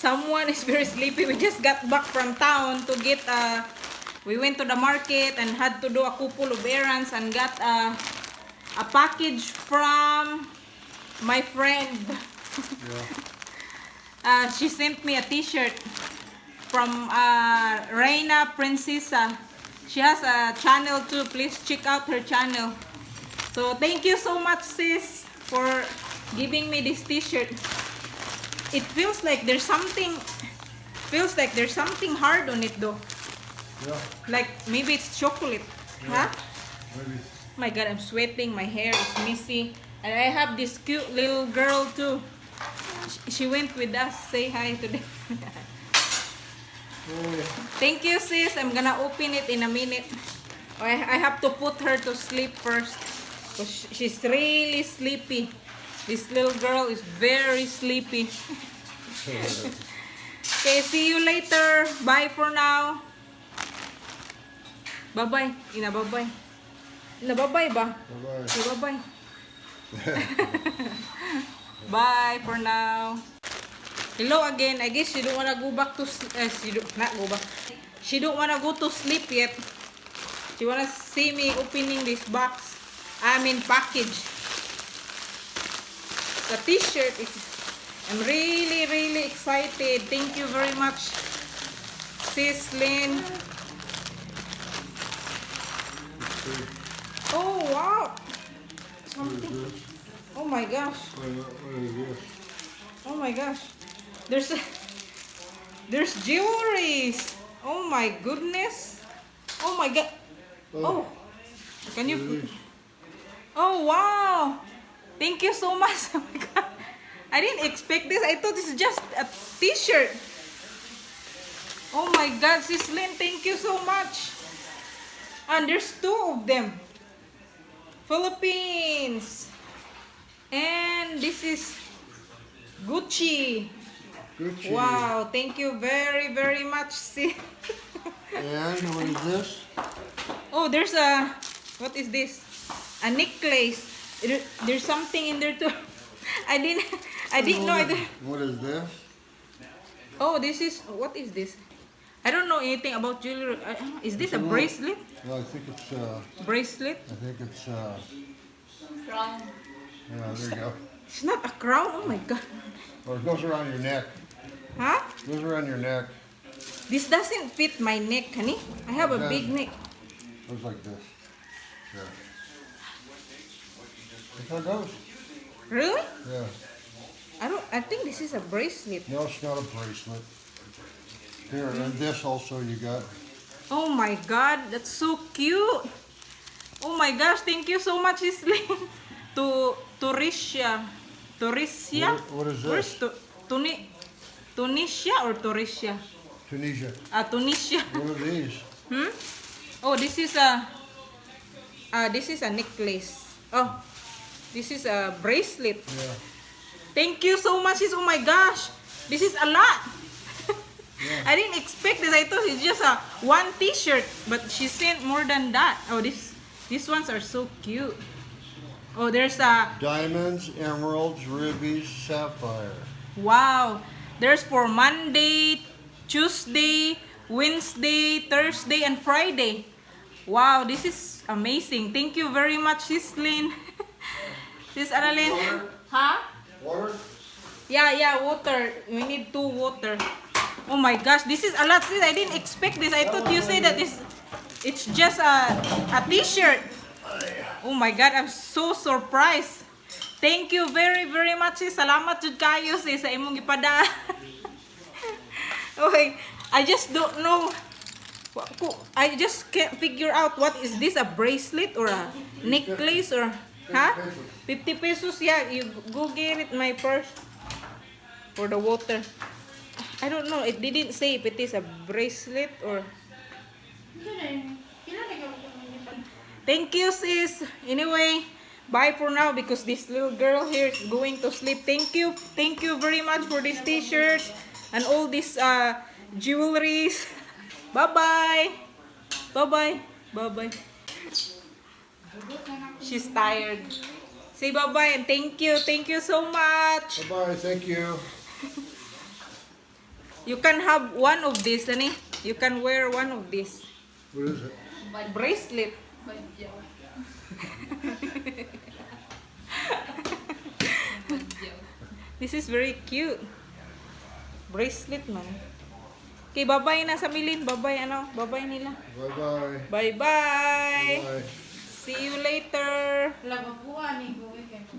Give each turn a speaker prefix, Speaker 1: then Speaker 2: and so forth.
Speaker 1: Someone is very sleepy. We just got back from town to get we went to the market and had to do a couple of errands and got a package from my friend.
Speaker 2: Yeah.
Speaker 1: She sent me a t-shirt from Reina Princesa. She has a channel too. Please check out her channel. So thank you so much, sis, for giving me this t-shirt. It feels like there's something hard on it though.
Speaker 2: Yeah.
Speaker 1: Like maybe it's chocolate.
Speaker 2: Yeah.
Speaker 1: Huh?
Speaker 2: Maybe.
Speaker 1: My God, I'm sweating. My hair is messy. And I have this cute little girl too. She went with us. Say hi to them.
Speaker 2: Hey.
Speaker 1: Thank you, sis. I'm gonna open it in a minute. I have to put her to sleep first. Because she's really sleepy. This little girl is very sleepy. Okay, see you later. Bye for now. Bye-bye. Ina, bye-bye. Ina, bye-bye ba?
Speaker 2: Bye-bye.
Speaker 1: Okay, bye-bye. Bye for now. Hello again. I guess she don't wanna go back to She don't wanna go to sleep yet. She wanna see me opening this box. Package. The t-shirt is. I'm really excited. Thank you very much, Sis Lynn. Oh wow! Something. Oh my gosh!
Speaker 2: What is this?
Speaker 1: Oh my gosh! There's jewelries. Oh my goodness! Oh my god! Oh, can you? Oh wow! Thank you so much. Oh my god! I didn't expect this. I thought this is just a t-shirt. Oh my god, Sis Lynn, thank you so much. And there's two of them. Philippines. And this is Gucci.
Speaker 2: Gucci.
Speaker 1: Wow, thank you very much, sis.
Speaker 2: And what is this?
Speaker 1: Oh, there's a, what is this? A necklace. There's something in there too. I didn't know.
Speaker 2: What is this?
Speaker 1: Oh, this is, what is this? I don't know anything about jewelry. Is this a bracelet?
Speaker 2: No, I think it's
Speaker 1: Bracelet?
Speaker 2: I think it's
Speaker 3: Crown.
Speaker 2: yeah, there you go.
Speaker 1: It's not a crown. Oh my god.
Speaker 2: Or it goes around your neck.
Speaker 1: Huh?
Speaker 2: It goes around your neck.
Speaker 1: This doesn't fit my neck, honey. I have a big neck.
Speaker 2: It goes like this. Yeah. That's how it goes.
Speaker 1: Really?
Speaker 2: Yeah.
Speaker 1: I think this is a bracelet.
Speaker 2: No, it's not a bracelet. Here, and this also you got.
Speaker 1: Oh my god, that's so cute. Oh my gosh, thank you so much, Isli. Tunisia.
Speaker 2: What is
Speaker 1: Where's
Speaker 2: this?
Speaker 1: Tunisia or Tunisia?
Speaker 2: Tunisia.
Speaker 1: Tunisia.
Speaker 2: What are these?
Speaker 1: Oh, this is a necklace. Oh, this is a bracelet.
Speaker 2: Yeah.
Speaker 1: Thank you so much, sis. Oh my gosh, this is a lot.
Speaker 2: Yeah.
Speaker 1: I didn't expect this. I thought it's just a one t-shirt, but she sent more than that. Oh, these ones are so cute. Oh, there's a,
Speaker 2: Diamonds, emeralds, rubies, sapphire.
Speaker 1: wow. There's for Monday, Tuesday, Wednesday, Thursday, and Friday. Wow, this is amazing. Thank you very much, Sis Lynn. Sis Annalyn. Huh?
Speaker 2: Water?
Speaker 1: Yeah, water. We need 2 water. Oh my gosh, this is a lot, sis. I didn't expect this. I thought you said that it's just a t-shirt. Oh my god, I'm so surprised. Thank you very much, sis. Salamat jud kayo, sis, sa imong gipada. Okay, I just don't know. I just can't figure out what is this, a bracelet or a necklace or, huh? 50 pesos, yeah. You go get it, my purse. For the water. I don't know. It didn't say if it is a bracelet or... Thank you, sis. Anyway, bye for now because this little girl here is going to sleep. Thank you very much for these t-shirts and all these jewelries. Bye-bye. Bye-bye. Bye-bye. She's tired. Say bye-bye and thank you. Thank you so much.
Speaker 2: Bye-bye, thank you.
Speaker 1: You can have one of this, ani. You can wear one of this.
Speaker 2: What is it?
Speaker 1: Bracelet.
Speaker 3: Badyaw.
Speaker 1: This is very cute. Bracelet man. Okay, bye-bye na sa Milin. Bye-bye ano? Bye-bye nila.
Speaker 2: Bye-bye.
Speaker 1: Bye-bye.
Speaker 2: Bye.
Speaker 1: See you later.
Speaker 3: Wala ba po ani ko weekend.